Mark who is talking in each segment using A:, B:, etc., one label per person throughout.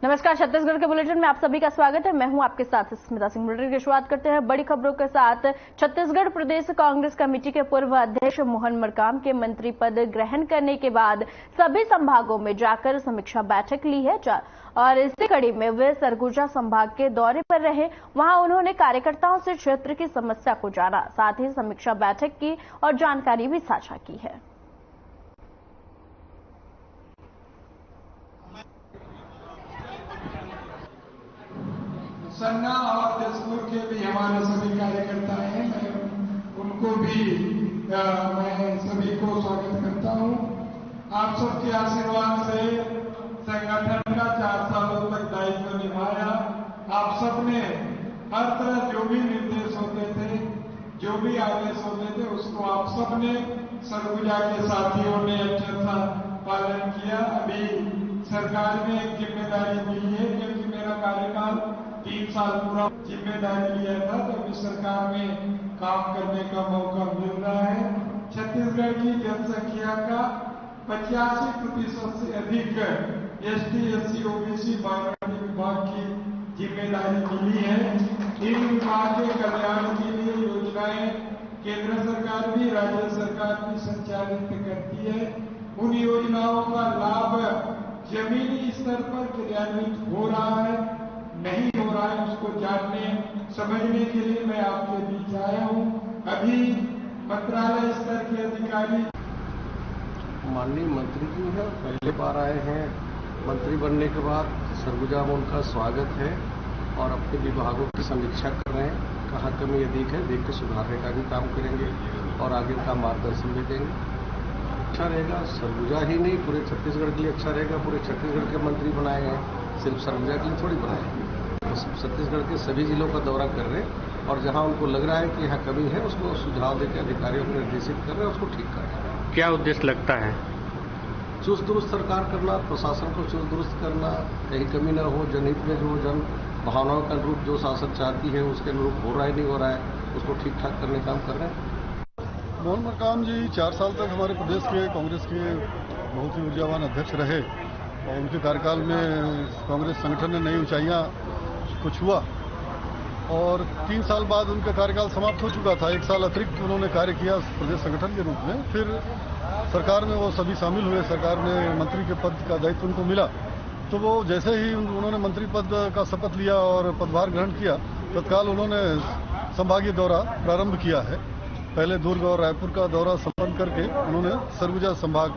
A: नमस्कार, छत्तीसगढ़ के बुलेटिन में आप सभी का स्वागत है। मैं हूं आपके साथ स्मिता सिंह। बुलेटिन की शुरुआत करते हैं बड़ी खबरों के साथ। छत्तीसगढ़ प्रदेश कांग्रेस कमेटी के पूर्व अध्यक्ष मोहन मरकाम के मंत्री पद ग्रहण करने के बाद सभी संभागों में जाकर समीक्षा बैठक ली है और इसी कड़ी में वे सरगुजा संभाग के दौरे पर रहे। वहां उन्होंने कार्यकर्ताओं से क्षेत्र की समस्या को जाना, साथ ही समीक्षा बैठक की और जानकारी भी साझा की है।
B: सन्ना और जसपुर के भी हमारे सभी कार्यकर्ता हैं, मैं उनको भी मैं सभी को स्वागत करता हूं। आप सबके आशीर्वाद से संगठन का 4 सालों तक दायित्व निभाया। आप सबने हर तरह जो भी निर्देश होते थे, जो भी आदेश होते थे, उसको आप सबने सरगुजा के साथियों ने अच्छा पालन किया। अभी सरकार में एक जिम्मेदारी मिली है, क्योंकि मेरा कार्यकाल 3 साल पूरा जिम्मेदारी लिया था, तो अभी सरकार में काम करने का मौका मिल रहा है। छत्तीसगढ़ की जनसंख्या का 85% से अधिक एसटी, एससी, ओबीसी, माइनॉरिटी विभाग की जिम्मेदारी मिली है। इन विभाग के कल्याण के लिए योजनाएं केंद्र सरकार भी, राज्य सरकार भी संचालित करती है। उन योजनाओं का लाभ जमीनी स्तर पर क्रियान्वित हो रहा है, नहीं हो रहा है, उसको जानने समझने के लिए मैं आपके बीच आया हूं। अभी मंत्रालय स्तर के अधिकारी
C: माननीय मंत्री जी हैं, पहले बार आए हैं। मंत्री बनने के बाद सरगुजा में उनका स्वागत है और अपने विभागों की समीक्षा कर रहे हैं। कहाँ कमी अधिक है देख के सुधारने का भी काम करेंगे और आगे का मार्गदर्शन भी देंगे। अच्छा रहेगा, सरगुजा ही नहीं पूरे छत्तीसगढ़ के लिए अच्छा रहेगा। पूरे छत्तीसगढ़ के मंत्री बनाए गए, सिर्फ सरगुजा के लिए थोड़ी बनाए हैं। तो छत्तीसगढ़ के सभी जिलों का दौरा कर रहे हैं और जहां उनको लग रहा है कि यहाँ कमी है, उसको सुझाव देकर अधिकारियों को निर्देशित कर रहे हैं, उसको ठीक कर रहे हैं।
D: क्या उद्देश्य लगता है?
C: चुस्त दुरुस्त सरकार करना, प्रशासन को चुस्त दुरुस्त करना, कहीं कमी न हो, जनहित में जो जन भावनाओं का अनुरूप जो शासन चाहती है उसके अनुरूप हो रहा है नहीं हो रहा है, उसको ठीक ठाक करने का काम कर रहे हैं।
E: मोहन मरकाम जी 4 साल तक हमारे प्रदेश के कांग्रेस के बहुत ही ऊर्जावान अध्यक्ष रहे और उनके कार्यकाल में कांग्रेस संगठन ने नई ऊंचाइयां को छुआ और 3 साल बाद उनका कार्यकाल समाप्त हो चुका था। 1 साल अतिरिक्त उन्होंने कार्य किया प्रदेश संगठन के रूप में। फिर सरकार में वो सभी शामिल हुए, सरकार में मंत्री के पद का दायित्व उनको मिला। तो वो जैसे ही उन्होंने मंत्री पद का शपथ लिया और पदभार ग्रहण किया, तत्काल उन्होंने संभागीय दौरा प्रारंभ किया है। पहले दुर्ग और रायपुर का दौरा संपन्न करके उन्होंने सरगुजा संभाग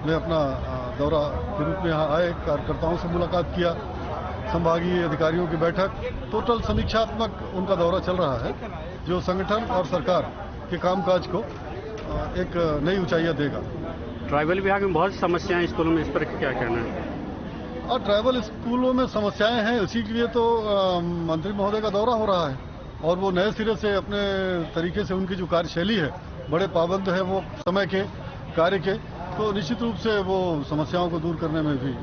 E: में अपना दौरा के रूप में यहाँ आए, कार्यकर्ताओं से मुलाकात किया, संभागीय अधिकारियों की बैठक, टोटल समीक्षात्मक उनका दौरा चल रहा है, जो संगठन और सरकार के कामकाज को एक नई ऊंचाइयां देगा।
D: ट्राइबल विभाग में बहुत समस्याएं स्कूलों में, इस पर क्या कहना है?
E: और ट्राइबल स्कूलों में समस्याएं हैं, इसी के लिए तो मंत्री महोदय का दौरा हो रहा है और वो नए सिरे से अपने तरीके से उनकी जो कार्यशैली है, बड़े पाबंद है वो समय के कार्य के, तो निश्चित रूप से वो समस्याओं को दूर करने में भी।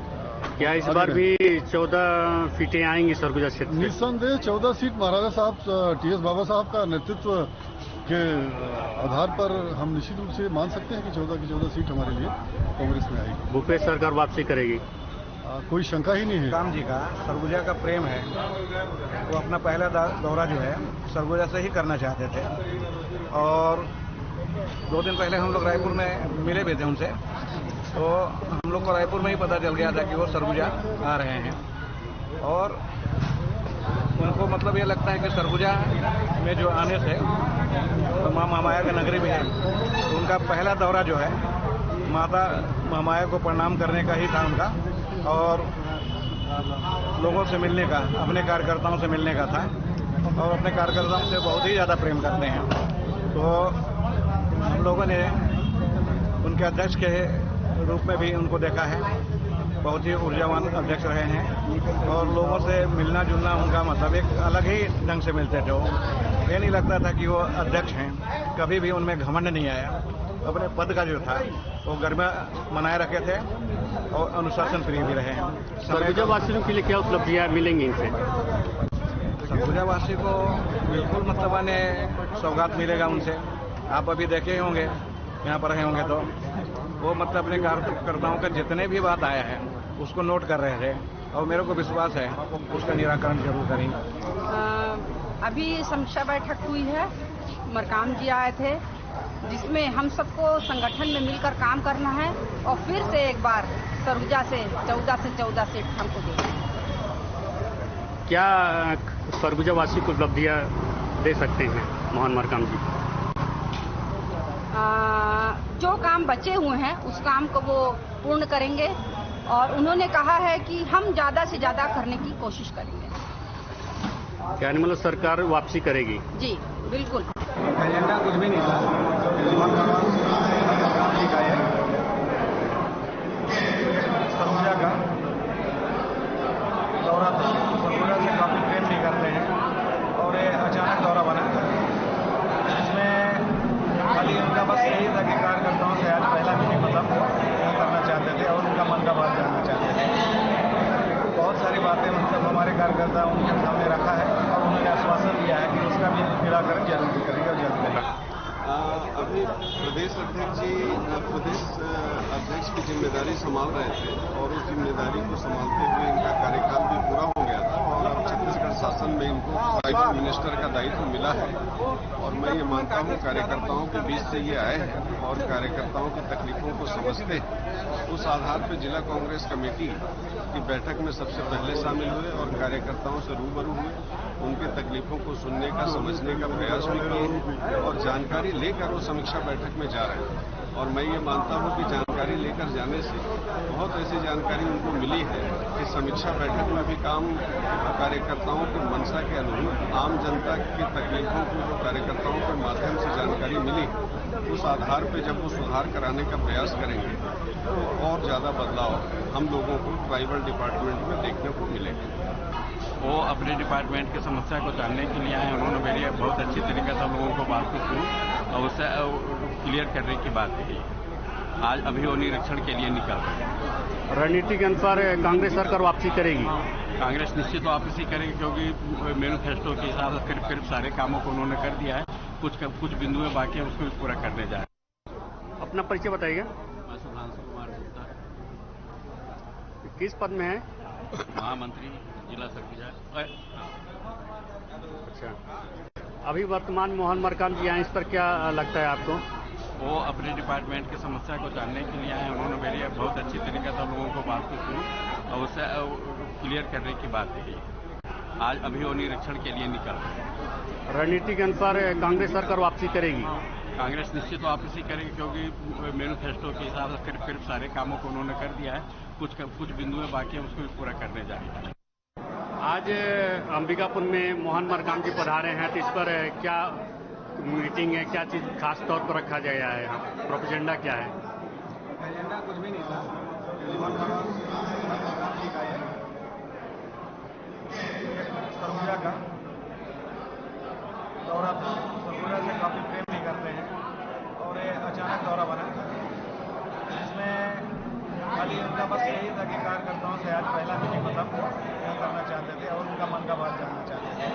D: क्या इस बार भी 14 सीटें आएंगी सरगुजा क्षेत्र?
E: निस्संदेह 14 सीट महाराजा साहब टीएस बाबा साहब का नेतृत्व के आधार पर हम निश्चित रूप से मान सकते हैं कि 14 की 14 सीट हमारे लिए कांग्रेस में आएगी।
D: भूपेश सरकार वापसी करेगी?
E: कोई शंका ही नहीं है।
F: राम जी का सरगुजा का प्रेम है, वो अपना पहला दौरा जो है सरगुजा से ही करना चाहते थे और 2 दिन पहले हम लोग रायपुर में मिले भी थे उनसे, तो हम लोग को रायपुर में ही पता चल गया था कि वो सरगुजा आ रहे हैं और उनको मतलब ये लगता है कि सरगुजा में जो आने से तो माँ महामाया का नगरी भी है, तो उनका पहला दौरा जो है माता महामाया को प्रणाम करने का ही था उनका और लोगों से मिलने का, अपने कार्यकर्ताओं से मिलने का था और अपने कार्यकर्ताओं से बहुत ही ज़्यादा प्रेम करते हैं। तो हम लोगों ने उनके अध्यक्ष के रूप में भी उनको देखा है, बहुत ही ऊर्जावान अध्यक्ष रहे हैं और लोगों से मिलना जुलना उनका मतलब एक अलग ही ढंग से मिलते थे। वो ये नहीं लगता था कि वो अध्यक्ष हैं, कभी भी उनमें घमंड नहीं आया। अपने पद का जो था वो गरिमा बनाए रखे थे और अनुशासन प्रिय भी रहे हैं।
D: सरगुजा वासियों के लिए क्या उपलब्धियां मिलेंगी इनसे?
F: सरगुजा वासी को बिल्कुल मतलब आने सौगात मिलेगा उनसे। आप अभी देखे होंगे, यहाँ पर रहे होंगे, तो वो मतलब अपने कार्यकर्ताओं का जितने भी बात आया है उसको नोट कर रहे थे और मेरे को विश्वास है उसका निराकरण जरूर करेंगे।
G: अभी समीक्षा बैठक हुई है, मरकाम जी आए थे, जिसमें हम सबको संगठन में मिलकर काम करना है और फिर से एक बार सरगुजा से 14 सीट हमको देना है।
D: क्या सरगुजा वासी को उपलब्धियां दे सकते हैं मोहन मरकाम जी?
G: जो काम बचे हुए हैं उस काम को वो पूर्ण करेंगे और उन्होंने कहा है कि हम ज्यादा से ज्यादा करने की कोशिश करेंगे।
D: यानी मतलब सरकार वापसी करेगी?
G: जी बिल्कुल।
F: एजेंडा कुछ भी नहीं था, सरगुजा का दौरा था, सरगुजा से काफी प्रेम नहीं करते हैं और ये अचानक दौरा बना, जिसमें खाली उनका बस यही था कि कार्यकर्ताओं से आज पहला मीटिंग मतलब वो करना चाहते थे और उनका मन का बात जानना चाहते थे। बहुत सारी बातें मतलब हमारे कार्यकर्ता उनके सामने रखा है और उन्होंने आश्वासन दिया है कि उसका भी निराकरण जल्द करेंगे और जल्द करेंगे।
C: अभी प्रदेश अध्यक्ष जी प्रदेश अध्यक्ष की जिम्मेदारी संभाल रहे थे और उस जिम्मेदारी को संभालते हुए इनका कार्यकाल भी पूरा हो गया था और अब छत्तीसगढ़ शासन में इनको प्राइवेट मिनिस्टर का दायित्व मिला है और मैं ये मानता हूँ कार्यकर्ताओं के बीच से ये आए हैं और कार्यकर्ताओं की तकलीफों को समझते हैं। उस आधार पर जिला कांग्रेस कमेटी की बैठक में सबसे पहले शामिल हुए और कार्यकर्ताओं से रूबरू हुए, उनकी तकलीफों को सुनने का समझने का प्रयास भी किए और जानकारी लेकर वो समीक्षा बैठक में जा रहे हैं। और मैं ये मानता हूं कि जानकारी लेकर जाने से बहुत ऐसी जानकारी उनको मिली है कि समीक्षा बैठक में भी काम कार्यकर्ताओं की मंशा के अनुरूप आम जनता की तकलीफों को जो कार्यकर्ताओं के माध्यम से जानकारी मिली, उस आधार पर जब वो सुधार कराने का प्रयास करेंगे तो और ज्यादा बदलाव हम लोगों को ट्राइबल डिपार्टमेंट में देखने को मिलेगा।
H: वो अपने डिपार्टमेंट की समस्या को जानने के लिए आए। उन्होंने मेरी बहुत अच्छी तरीके से लोगों को बात को सुनी और उससे क्लियर करने की बात कही। आज अभी वो निरीक्षण के लिए निकल रहे हैं।
D: रणनीति के अनुसार कांग्रेस सरकार वापसी करेगी?
H: कांग्रेस निश्चित वापसी करेगी क्योंकि मैनिफेस्टो के हिसाब से करीब सारे कामों को उन्होंने कर दिया है। कुछ बिंदुएं बाकी है, उसको भी पूरा करने जा रहे हैं।
D: अपना परिचय बताइएगा।
H: मैं सुधांशु कुमार गुप्ता,
D: किस पद में है?
H: महामंत्री जिला सरगुजा।
D: अच्छा, अभी वर्तमान मोहन मरकाम जी आए, इस पर क्या लगता है आपको?
H: वो अपने डिपार्टमेंट की समस्या को जानने के लिए आए। उन्होंने मेरी बहुत अच्छी तरीके से लोगों को बात को सुनी और उससे क्लियर करने की बात कही। आज अभी वो निरीक्षण के लिए निकल रहे हैं।
D: रणनीति के अनुसार कांग्रेस सरकार वापसी करेगी?
H: कांग्रेस निश्चित वापसी करेगी क्योंकि मैनिफेस्टो के हिसाब से करीब सारे कामों को उन्होंने कर दिया है। कुछ बिंदुएं बाकी है, उसको भी पूरा करने जा रहे हैं।
D: आज अंबिकापुर में मोहन मरकाम जी पधारे हैं, तो इस पर क्या मीटिंग है, क्या चीज खास तौर पर रखा गया है? यहाँ प्रोपेजेंडा क्या है?
F: एजेंडा कुछ भी नहीं था, सरगुजा का दौरा था, सरगुजा से काफी प्रेम नहीं करते हैं और ये अचानक दौरा बना, जिसमें खाली उनका बस यही था कि कार्यकर्ताओं से आज पहला मीटिंग मतलब वो करना चाहते थे और उनका मन का बात जानना चाहते थे।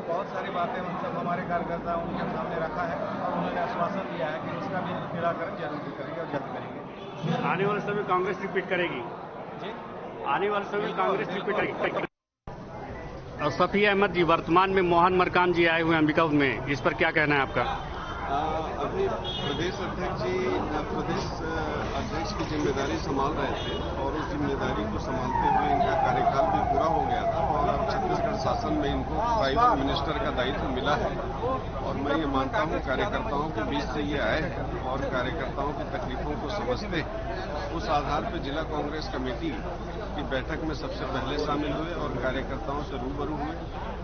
F: बहुत सारी बातें मतलब हमारे कार्यकर्ता उनके सामने रखा है और उन्होंने आश्वासन दिया है कि उसका भी निराकरण जल्द करेंगे और जल्द करेंगे।
D: आने वाले समय कांग्रेस रिपीट करेगी? जी, आने वाले समय कांग्रेस रिपीट करेगी। और सफी अहमद जी, वर्तमान में मोहन मरकाम जी आए हुए अंबिकापुर में, इस पर क्या कहना है आपका?
C: अभी प्रदेश अध्यक्ष जी प्रदेश अध्यक्ष की जिम्मेदारी संभाल रहे थे और उस जिम्मेदारी को संभालते हुए इनका कार्यकाल भी पूरा हो गया था और अब छत्तीसगढ़ शासन में इनको प्राइवेट मिनिस्टर का दायित्व मिला है और मैं ये मानता हूँ कार्यकर्ताओं के बीच से ये आए हैं और कार्यकर्ताओं की तकलीफों को समझते हैं। उस आधार पर जिला कांग्रेस कमेटी की बैठक में सबसे पहले शामिल हुए और कार्यकर्ताओं से रूबरू हुए,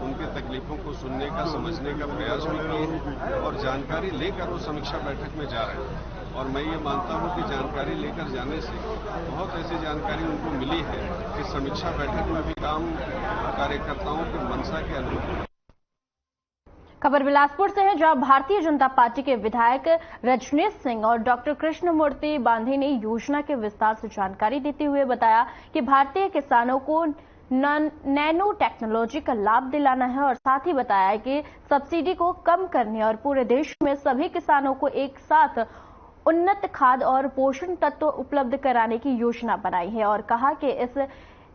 C: उनकी तकलीफों को सुनने का समझने का प्रयास भी किए और जानकारी लेकर वो समीक्षा बैठक में जा रहे हैं। और मैं ये मानता हूं कि जानकारी लेकर जाने से बहुत ऐसी जानकारी उनको मिली है कि समीक्षा बैठक में भी काम कार्यकर्ताओं की मंशा के अनुरूप।
A: खबर बिलासपुर से है, जहां भारतीय जनता पार्टी के विधायक रजनीश सिंह और डॉक्टर कृष्णमूर्ति बांधी ने योजना के विस्तार से जानकारी देते हुए बताया कि भारतीय किसानों को नैनो टेक्नोलॉजी का लाभ दिलाना है और साथ ही बताया कि सब्सिडी को कम करने और पूरे देश में सभी किसानों को एक साथ उन्नत खाद और पोषण तत्व उपलब्ध कराने की योजना बनाई है और कहा कि इस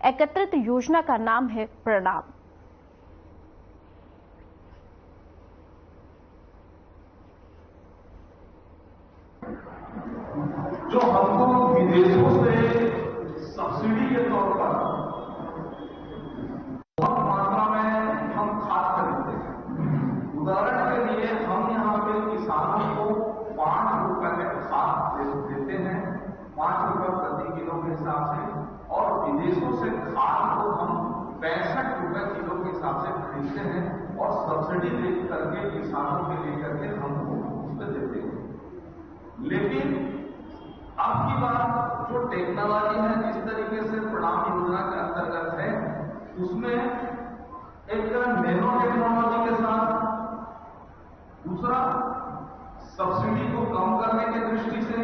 A: एकत्रित योजना का नाम है प्रणाम।
I: जो हमको विदेशों से सब्सिडी के तौर पर बहुत मात्रा में हम खाद खरीदते हैं। उदाहरण के लिए हम यहाँ पे किसानों को 5 रुपए में खाद देते हैं, 5 रुपए प्रति किलो के हिसाब से, और विदेशों से खाद को हम 65 रुपए किलो के हिसाब से खरीदते हैं और सब्सिडी दे करके किसानों के लेकर के हमको उस पर देते हैं। लेकिन अब की बात जो टेक्नोलॉजी है, जिस तरीके से प्रणाम योजना के अंतर्गत है, उसमें एक नैनो टेक्नोलॉजी के साथ, दूसरा सब्सिडी को कम करने की दृष्टि से,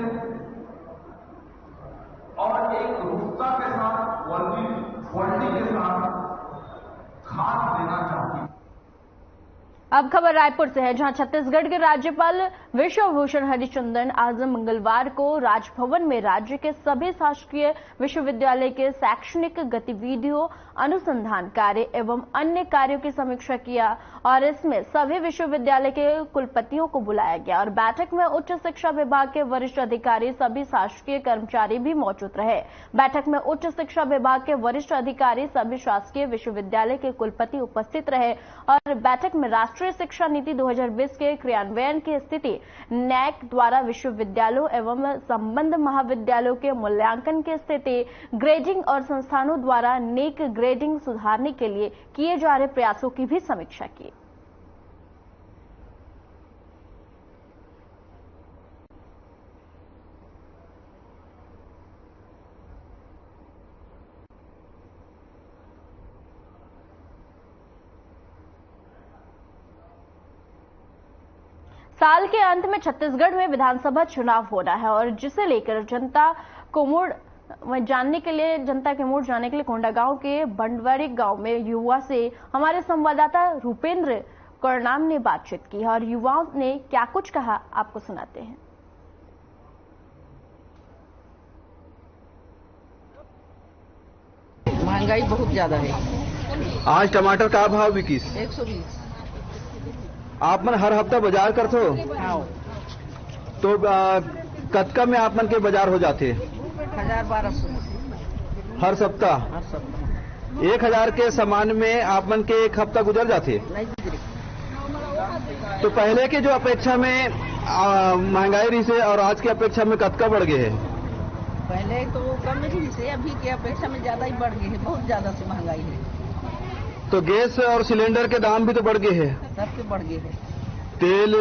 I: और एक रूपता के साथ, क्वालिटी के साथ खाद देना चाहती है।
A: अब खबर रायपुर से है, जहां छत्तीसगढ़ के राज्यपाल विश्वभूषण हरिचंदन आज मंगलवार को राजभवन में राज्य के सभी शासकीय विश्वविद्यालय के शैक्षणिक गतिविधियों, अनुसंधान कार्य एवं अन्य कार्यों की समीक्षा किया और इसमें सभी विश्वविद्यालय के कुलपतियों को बुलाया गया और बैठक में उच्च शिक्षा विभाग के वरिष्ठ अधिकारी, सभी शासकीय कर्मचारी भी मौजूद रहे। बैठक में उच्च शिक्षा विभाग के वरिष्ठ अधिकारी, सभी शासकीय विश्वविद्यालय के कुलपति उपस्थित रहे और बैठक में राष्ट्रीय शिक्षा नीति 2020 के क्रियान्वयन की स्थिति, नैक द्वारा विश्वविद्यालयों एवं संबद्ध महाविद्यालयों के मूल्यांकन की स्थिति, ग्रेडिंग और संस्थानों द्वारा नेक ग्रेडिंग सुधारने के लिए किए जा रहे प्रयासों की भी समीक्षा की। साल के अंत में छत्तीसगढ़ में विधानसभा चुनाव होना है और जिसे लेकर जनता के मूड जानने के लिए कोंडागांव के बंडवाड़ी गांव में युवा से हमारे संवाददाता रूपेंद्र करनाम ने बातचीत की और युवाओं ने क्या कुछ कहा, आपको सुनाते हैं।
J: महंगाई बहुत ज्यादा है।
K: आज टमाटर का भाव भी
J: 120।
K: आप मन हर हफ्ता बाजार करते हो?
J: हाँ।
K: तो कतका में आप मन के बाजार हो जाते?
J: 1000-1200
K: हर सप्ताह। 1000 के सामान में आप मन के एक हफ्ता गुजर जाते?
J: नहीं गुजरे।
K: तो पहले के जो अपेक्षा में महंगाई रही से और आज की अपेक्षा में कतका बढ़ गए है?
J: पहले तो कम रही से, अभी की अपेक्षा में ज्यादा ही बढ़ गए है, बहुत ज्यादा से महंगाई है।
K: तो गैस और सिलेंडर के दाम भी तो बढ़ गए हैं?
J: सबके बढ़ गए हैं।
K: तेल,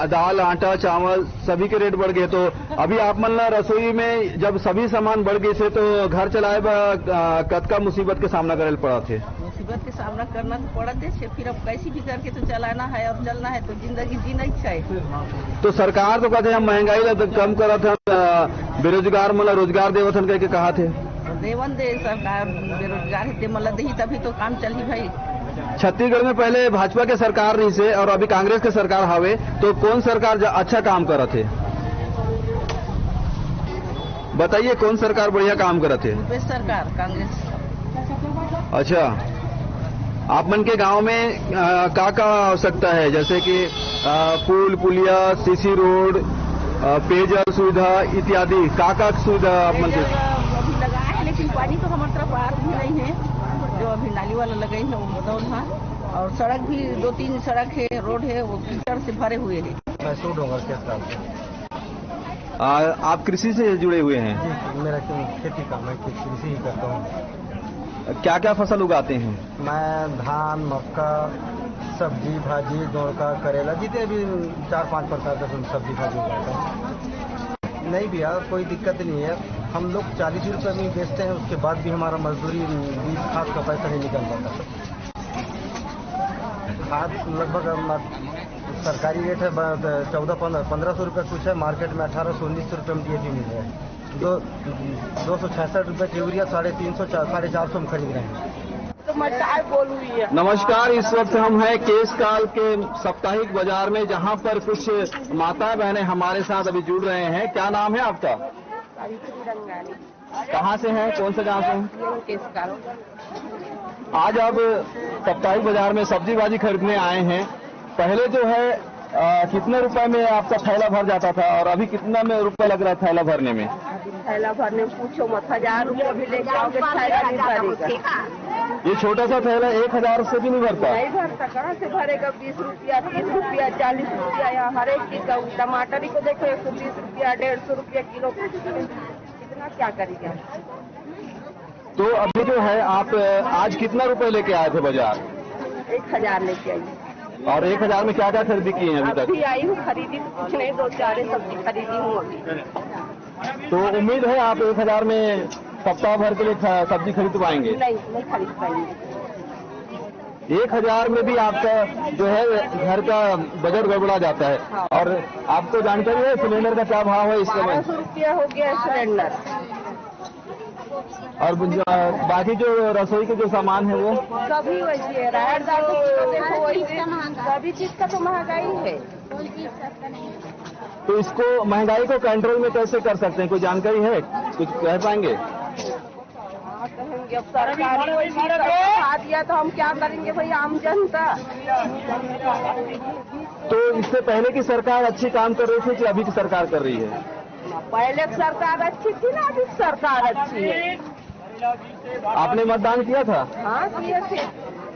K: दाल, आटा, चावल सभी के रेट बढ़ गए। तो अभी आप मन रसोई में जब सभी सामान बढ़ गए थे तो घर चलाए कतका मुसीबत के सामना करे पड़ा थे?
J: मुसीबत के सामना करना तो पड़ा थे, फिर अब कैसी भी करके तो चलाना है और चलना है, तो जिंदगी जीना ही चाहिए।
K: तो सरकार तो कहते हम महंगाई कम करत हन, बेरोजगार मतलब रोजगार देवथन कह के कहा थे।
J: देवन दे सरकार बेरोजगार है, मतलब दही तभी तो काम चली भाई।
K: छत्तीसगढ़ में पहले भाजपा के सरकार रही से और अभी कांग्रेस के सरकार हावे, तो कौन सरकार अच्छा काम करत है? बताइए कौन सरकार बढ़िया काम करत है?
J: सरकार कांग्रेस।
K: अच्छा, आप मन के गांव में का आवश्यकता है, जैसे कि पुल, पुलिया, सीसी रोड, पेयजल सुविधा इत्यादि, का सुविधा आप मन के?
J: अभी लगाए हैं लेकिन पानी तो हमारे तरफ आ भी नहीं है। जो अभी नाली वाला लगाई है वो बताओ ना, और सड़क भी 2-3 सड़क है, रोड है, वो कीचड़ से भरे हुए हैं।
L: मैं डोंगर के साथ।
K: आप कृषि से जुड़े हुए हैं?
L: मेरा खेती का, मैं कृषि ही करता हूँ।
K: क्या क्या फसल उगाते हैं?
L: मैं धान, मक्का, सब्जी भाजी, दोड़का, करेला, जितने भी 4-5 प्रकार का सब्जी भाजी उगाता हूँ। नहीं भैया, कोई दिक्कत नहीं है। हम लोग 40 रुपये में बेचते हैं, उसके बाद भी हमारा मजदूरी, बीज खाद का पैसा नहीं निकल पाता। खाद लगभग सरकारी रेट है 1400-1500 रुपये कुछ है, मार्केट में 1800-1900 रुपये में DAP मिल रहा है। 266 रुपये की यूरिया 350-450 में खरीद रहे हैं।
K: नमस्कार, इस वक्त हम हैं केशकाल के साप्ताहिक बाजार में, जहां पर कुछ माता बहनें हमारे साथ अभी जुड़ रहे हैं। क्या नाम है आपका? कहाँ से हैं, कौन से गांव से हैं? आज आप साप्ताहिक बाजार में सब्जी भाजी खरीदने आए हैं। पहले जो है कितने रुपए में आपका थैला भर जाता था और अभी कितना में रुपए लग रहा है थैला भरने में?
J: थैला भरने पूछो मत, 1000 रुपये भी लेके आओगे थैला नहीं भरेगा।
K: ये छोटा सा थैला 1000 से भी नहीं भरता?
J: नहीं भरता, कहाँ से भरेगा? 20 रुपया, 30 रुपया, 40 रुपया, यहाँ हर एक चीज का। टमाटर ही को देखो 120 रुपया, 150 रुपया किलो, कितना क्या करेंगे?
K: तो अभी जो है आप आज कितना रुपए लेके आए थे बाजार?
J: 1000 लेके आई।
K: और 1000 में क्या क्या खरीदी की है अभी तक?
J: अभी आई हूँ, खरीदी कुछ नहीं, 2-4 सब्जी खरीदी हूँ अभी।
K: तो उम्मीद है आप 1000 में सप्ताह भर के लिए सब्जी खरीद पाएंगे?
J: नहीं खरीद पाएंगे।
K: 1000 में भी आपका जो है घर का बजट गड़बड़ा जाता है। हाँ। और आपको जानकारी है सिलेंडर का क्या भाव है इस समय?
J: 1200 रुपया हो गया सिलेंडर।
K: और बाकी जो रसोई के जो सामान है वो
J: सभी वैसी है। राहर दाल तो देखो वही, सभी चीज का तो महंगाई है।
K: तो इसको महंगाई को कंट्रोल में कैसे कर सकते हैं, कोई जानकारी है? कुछ कह पाएंगे?
J: कहेंगे अब सरकारी खा दिया तो हम क्या करेंगे भाई, आम जनता।
K: तो इससे पहले की सरकार अच्छी काम कर रही थी कि अभी की सरकार कर रही है?
J: पहले की सरकार अच्छी थी ना, अभी सरकार अच्छी है।
K: आपने मतदान किया था?
J: हाँ किए थे।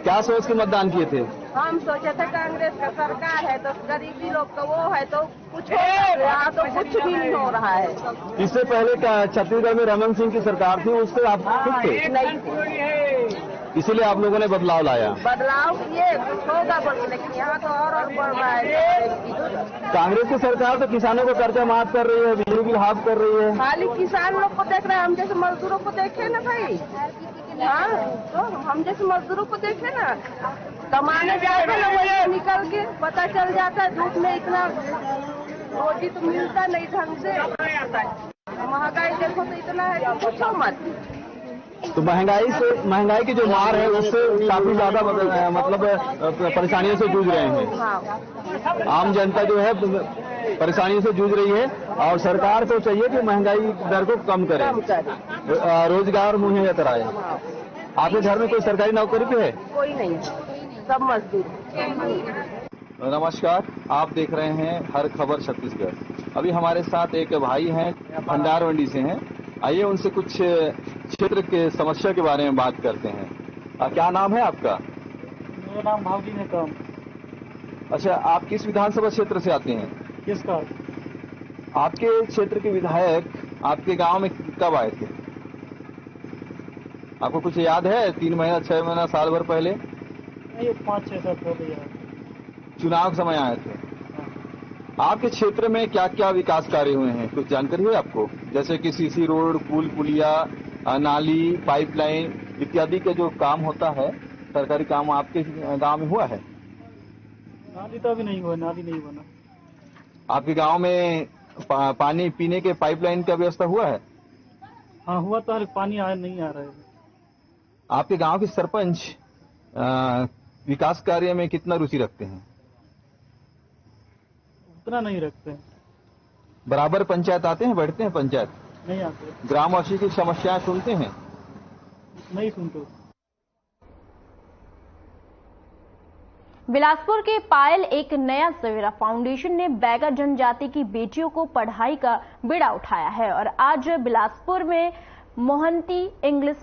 K: क्या सोच के मतदान किए थे?
J: हम सोचे थे कांग्रेस का सरकार है तो गरीबी लोग का वो है तो कुछ हो रहा, तो कुछ भी नहीं हो रहा है।
K: इससे पहले छत्तीसगढ़ में रमन सिंह की सरकार थी, उससे आप खुश थे?
J: नहीं थे,
K: इसीलिए आप लोगों ने बदलाव लाया।
J: बदलाव किए होगा बोले, लेकिन यहाँ तो और बढ़ रहा है।
K: कांग्रेस की सरकार तो किसानों को कर्जा माफ कर रही है, बिजली बिल हाफ कर रही है।
J: खाली किसान लोग को देख रहे हैं, हम जैसे मजदूरों को देखे ना भाई। हाँ, तो हम जैसे मजदूरों को देखे ना, कमाने जाते ना वही निकल के पता चल जाता है। धूप में इतना रोटी तो मिलता नहीं ढंग से। महंगाई देखो तो इतना है, पूछो मत।
K: तो महंगाई की जो मार है उससे काफी ज्यादा मतलब परेशानियों से जूझ रहे हैं।
J: हाँ।
K: आम जनता जो है परेशानियों से जूझ रही है और सरकार को चाहिए कि महंगाई दर को कम करे, रोजगार मुहैया कराए। आपके घर में कोई सरकारी नौकरी पे है?
J: कोई नहीं, सब मजदूर।
K: नमस्कार, आप देख रहे हैं हर खबर छत्तीसगढ़। अभी हमारे साथ एक भाई हैं, भंडार मंडी से हैं। आइए उनसे कुछ क्षेत्र के समस्या के बारे में बात करते हैं। क्या नाम है आपका?
M: मेरा नाम भावजी ने काम।
K: अच्छा, आप किस विधानसभा क्षेत्र से आते हैं?
M: किसका?
K: आपके क्षेत्र के विधायक आपके गांव में कब आए थे? आपको कुछ याद है? 3 महीना, 6 महीना, साल भर पहले?
M: नहीं, 5-6 साल पहले
K: चुनाव समय आए थे। आपके क्षेत्र में क्या क्या विकास कार्य हुए हैं, कुछ जानकारी है आपको? जैसे कि सीसी रोड, पुल पुलिया, नाली, पाइपलाइन इत्यादि के जो काम होता है, सरकारी काम आपके गांव में हुआ है?
M: नाली तो अभी नहीं हुआ, नाली नहीं बना।
K: आपके गांव में पानी पीने के पाइपलाइन का व्यवस्था हुआ है?
M: हाँ हुआ तो, पानी नहीं आ रहा है।
K: आपके गांव के सरपंच विकास कार्य में कितना रुचि रखते हैं?
M: उतना नहीं रखते हैं।
K: बराबर पंचायत आते हैं, बैठते हैं पंचायत?
M: नहीं आते।
K: ग्रामवासी की समस्याएं सुनते हैं?
M: नहीं सुनते।
A: बिलासपुर के पायल एक नया सवेरा फाउंडेशन ने बैगा जनजाति की बेटियों को पढ़ाई का बीड़ा उठाया है और आज बिलासपुर में मोहंती इंग्लिश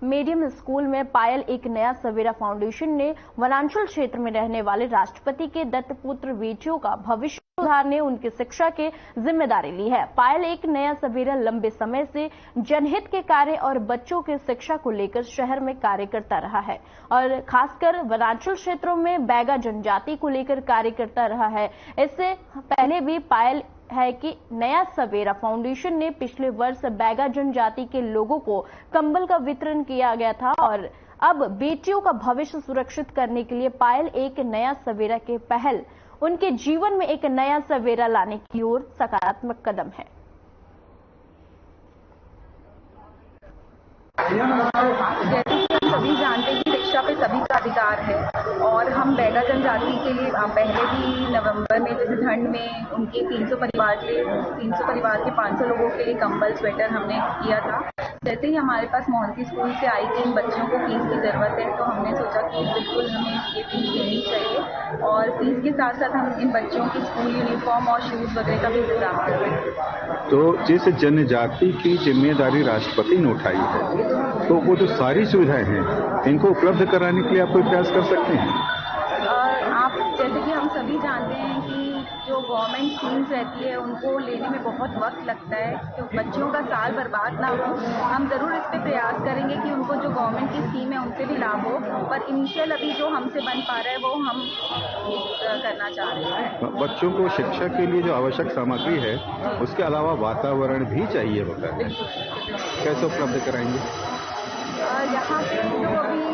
A: मीडियम स्कूल में पायल एक नया सवेरा फाउंडेशन ने वनांचल क्षेत्र में रहने वाले राष्ट्रपति के दत्तपुत्र बेटियों का भविष्य सुधारने, उनकी शिक्षा की जिम्मेदारी ली है। पायल एक नया सवेरा लंबे समय से जनहित के कार्य और बच्चों की शिक्षा को लेकर शहर में कार्य करता रहा है और खासकर वनांचल क्षेत्रों में बैगा जनजाति को लेकर कार्य करता रहा है। इससे पहले भी पायल है कि नया सवेरा फाउंडेशन ने पिछले वर्ष बैगा जनजाति के लोगों को कंबल का वितरण किया गया था और अब बेटियों का भविष्य सुरक्षित करने के लिए पायल एक नया सवेरा के पहल उनके जीवन में एक नया सवेरा लाने की ओर सकारात्मक कदम है।
N: सभी जानते हैं कि शिक्षा पे सभी का अधिकार है और हम बैगा जनजाति के लिए पहले भी नवंबर में जैसे ठंड में उनके 300 परिवार के 500 लोगों के लिए कंबल स्वेटर हमने किया था। जैसे ही हमारे पास मोहंती स्कूल से आई थी इन बच्चों को फीस की ज़रूरत है तो हमने सोचा कि बिल्कुल हमें ये फीस देनी चाहिए और फीस के साथ साथ हम इन बच्चों की स्कूल यूनिफॉर्म और शूज़ वगैरह का भी इंतजाम कर रहे हैं।
O: तो जिस जनजाति की जिम्मेदारी राष्ट्रपति ने उठाई है तो वो जो सारी सुविधाएं हैं इनको उपलब्ध कराने के लिए आप कोई प्रयास कर सकते हैं?
N: आप जैसे कि हम सभी जानते हैं कि जो गवर्नमेंट स्कीम्स रहती है उनको लेने में बहुत वक्त लगता है तो बच्चों का साल बर्बाद ना हो। हम ज़रूर इस पर प्रयास करेंगे कि उनको जो गवर्नमेंट की स्कीम है उनसे भी लाभ हो, पर इनिशियल अभी जो हमसे बन पा रहा है वो हम करना चाह रहे हैं।
O: बच्चों को शिक्षा के लिए जो आवश्यक सामग्री है उसके अलावा वातावरण भी चाहिए होता है, कैसे उपलब्ध कराएंगे?
N: यहाँ पे तो अभी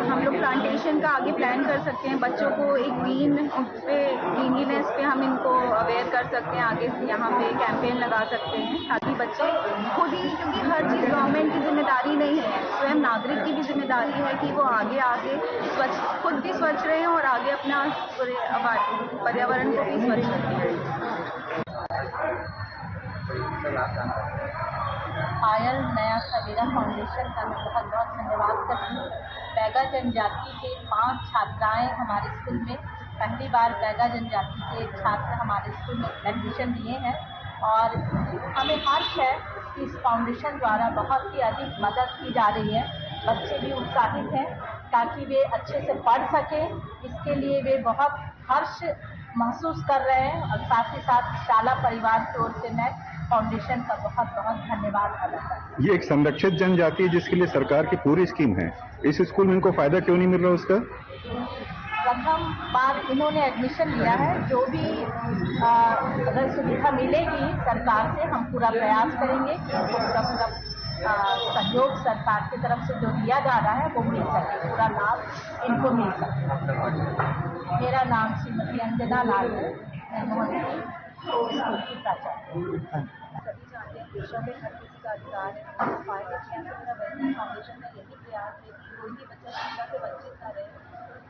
N: हम लोग प्लांटेशन का आगे प्लान कर सकते हैं। बच्चों को एक क्लीनलीनेस पे हम इनको अवेयर कर सकते हैं, आगे यहाँ पे कैंपेन लगा सकते हैं ताकि बच्चे खुद ही, क्योंकि हर चीज़ गवर्नमेंट की जिम्मेदारी नहीं है, स्वयं नागरिक की भी जिम्मेदारी है कि वो आगे स्वच्छ खुद भी स्वच्छ रहें और आगे अपना पर्यावरण को भी स्वच्छ रखें।
P: पायल नया सवेरा फाउंडेशन का मैं बहुत बहुत धन्यवाद करती हूँ। बैगा जनजाति के 5 छात्राएं हमारे स्कूल में पहली बार बैगा जनजाति के छात्र हमारे स्कूल में एडमिशन लिए हैं और हमें हर्ष है कि इस फाउंडेशन द्वारा बहुत ही अधिक मदद की जा रही है। बच्चे भी उत्साहित हैं ताकि वे अच्छे से पढ़ सकें, इसके लिए वे बहुत हर्ष महसूस कर रहे हैं और साथ ही साथ शाला परिवार की ओर से मैं फाउंडेशन का बहुत बहुत धन्यवाद अदा करता हूं।
O: ये एक संरक्षित जनजाति है जिसके लिए सरकार की पूरी स्कीम है, इस स्कूल में इनको फायदा क्यों नहीं मिल रहा उसका?
P: प्रथम बार इन्होंने एडमिशन लिया है, जो भी अगर सुविधा मिलेगी सरकार से हम पूरा प्रयास करेंगे कि पूरा सहयोग सरकार की तरफ से जो दिया जा रहा है वो मिल सके, पूरा लाभ इनको मिल सके। मेरा नाम श्रीमती अंजना लाल है, मैं मोहंती स्कूल की प्राचार्य। सभी जानते हैं शिक्षा में हर किसी का अधिकार है। फाउंडेशन का यही प्रयास है कि कोई भी बच्चा शिक्षा से वंचित न रहे,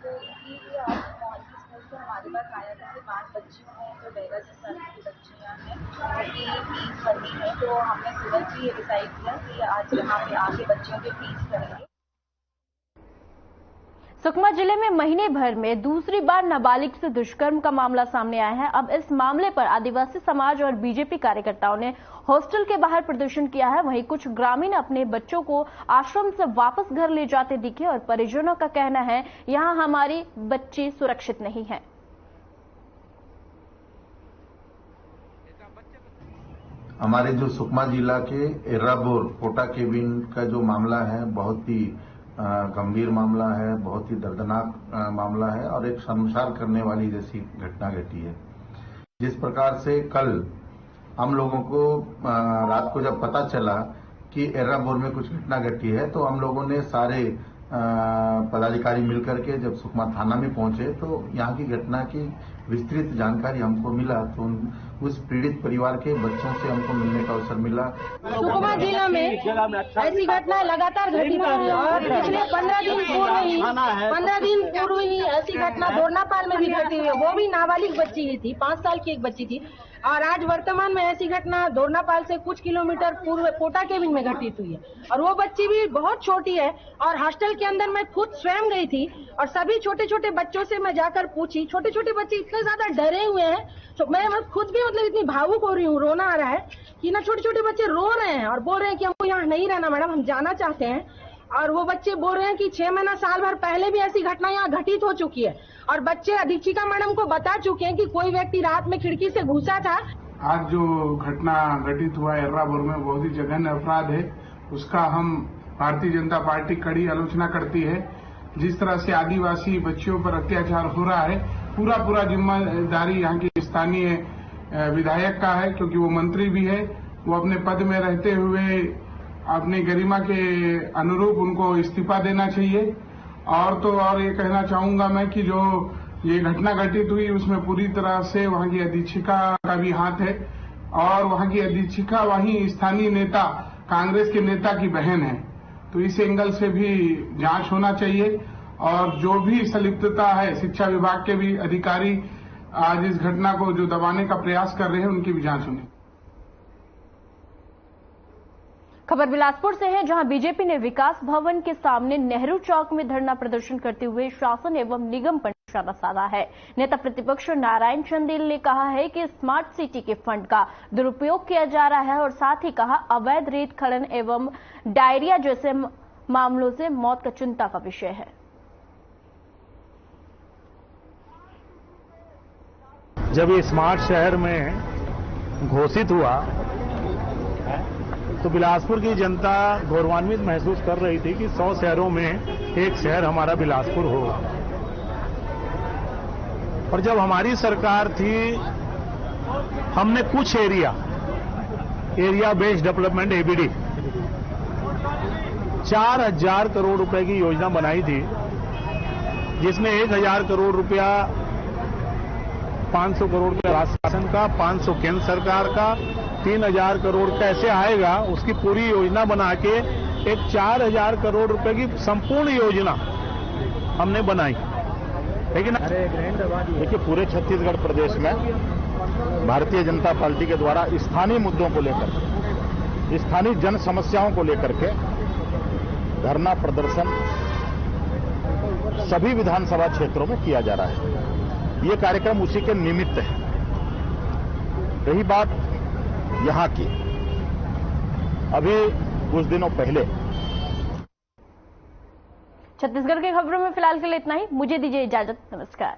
P: तो इसीलिए आज मोहंती स्कूल से हमारे पास आया था कि 5 बच्चियों हैं जो बैगा जनजाति की बच्चियाँ हैं उनकी फीस भरनी है, तो हमने तुरंत ही ये डिसाइड किया कि आज यहाँ पे आके बच्चियों की फीस भरेंगे।
A: सुकमा जिले में महीने भर में दूसरी बार नाबालिग से दुष्कर्म का मामला सामने आया है। अब इस मामले पर आदिवासी समाज और बीजेपी कार्यकर्ताओं ने हॉस्टल के बाहर प्रदर्शन किया है। वहीं कुछ ग्रामीण अपने बच्चों को आश्रम से वापस घर ले जाते दिखे और परिजनों का कहना है यहां हमारी बच्ची सुरक्षित नहीं है।
Q: हमारे जो सुकमा जिला के एर्राबोर पोटा केबिन का जो मामला है बहुत ही गंभीर मामला है, बहुत ही दर्दनाक मामला है और एक शर्मसार करने वाली जैसी घटना घटी है। जिस प्रकार से कल हम लोगों को रात को जब पता चला कि एर्राबोर में कुछ घटना घटी है तो हम लोगों ने सारे पदाधिकारी मिलकर के जब सुकमा थाना में पहुंचे तो यहाँ की घटना की विस्तृत जानकारी हमको मिला, तो उस पीड़ित परिवार के बच्चों से हमको मिलने का अवसर मिला।
R: सुकमा जिला में ऐसी घटना लगातार घटी है और पिछले 15 दिन पूर्व ही ऐसी घटना दोरनापाल में भी घटी हुई है, वो भी नाबालिग बच्ची ही थी, 5 साल की एक बच्ची थी। और आज वर्तमान में ऐसी घटना दोरनापाल से कुछ किलोमीटर पूर्व पोटा केबिन में घटित हुई है और वो बच्ची भी बहुत छोटी है। और हॉस्टल के अंदर मैं खुद स्वयं गई थी और सभी छोटे छोटे बच्चों से मैं जाकर पूछी, छोटे छोटे बच्चे इतने ज्यादा डरे हुए हैं, तो मैं खुद भी मतलब इतनी भावुक हो रही हूँ, रोना आ रहा है कि ना छोटे छोटे बच्चे रो रहे हैं और बोल रहे हैं कि हमको यहाँ नहीं रहना मैडम, हम जाना चाहते हैं। और वो बच्चे बोल रहे हैं कि 6 महीना साल भर पहले भी ऐसी घटना यहाँ घटित हो चुकी है और बच्चे अधीक्षिका मैडम को बता चुके हैं कि कोई व्यक्ति रात में खिड़की से घुसा था।
B: आज जो घटना घटित हुआ एर्राबोर में बहुत ही जघन्य अपराध है, उसका हम भारतीय जनता पार्टी कड़ी आलोचना करती है। जिस तरह से आदिवासी बच्चियों पर अत्याचार हो रहा है, पूरा जिम्मेदारी यहाँ की स्थानीय विधायक का है, क्योंकि वो मंत्री भी है। वो अपने पद में रहते हुए अपनी गरिमा के अनुरूप उनको इस्तीफा देना चाहिए। और तो और ये कहना चाहूंगा मैं कि जो ये घटना घटित हुई उसमें पूरी तरह से वहां की अधीक्षिका का भी हाथ है और वहां की अधीक्षिका वहीं स्थानीय नेता कांग्रेस के नेता की बहन है। तो इस एंगल से भी जांच होना चाहिए और जो भी संलिप्तता है शिक्षा विभाग के भी अधिकारी आज इस घटना को जो दबाने का प्रयास कर रहे हैं उनकी भी जांच होनी।
A: खबर बिलासपुर से है, जहां बीजेपी ने विकास भवन के सामने नेहरू चौक में धरना प्रदर्शन करते हुए शासन एवं निगम पर निशाना साधा है। नेता प्रतिपक्ष नारायण चंदेल ने कहा है कि स्मार्ट सिटी के फंड का दुरुपयोग किया जा रहा है और साथ ही कहा अवैध रेत खनन एवं डायरिया जैसे मामलों से मौत का चिंता का विषय है।
S: जब ये स्मार्ट शहर में घोषित हुआ तो बिलासपुर की जनता गौरवान्वित महसूस कर रही थी कि 100 शहरों में एक शहर हमारा बिलासपुर हो। और जब हमारी सरकार थी हमने कुछ area based development ABD 4000 crore रुपए की योजना बनाई थी, जिसमें 1000 करोड़ रुपया 500 करोड़ रुपया राज्य शासन का, 500 केंद्र सरकार का, 3000 करोड़ कैसे आएगा उसकी पूरी योजना बना के एक 4000 करोड़ रुपए की संपूर्ण योजना हमने बनाई। लेकिन देखिए पूरे छत्तीसगढ़ प्रदेश में भारतीय जनता पार्टी के द्वारा स्थानीय मुद्दों को लेकर, स्थानीय जन समस्याओं को लेकर के धरना प्रदर्शन सभी विधानसभा क्षेत्रों में किया जा रहा है। ये कार्यक्रम उसी के निमित्त है। रही बात यहां की, अभी कुछ दिनों पहले
A: छत्तीसगढ़ की खबरों में फिलहाल के लिए इतना ही। मुझे दीजिए इजाजत। नमस्कार।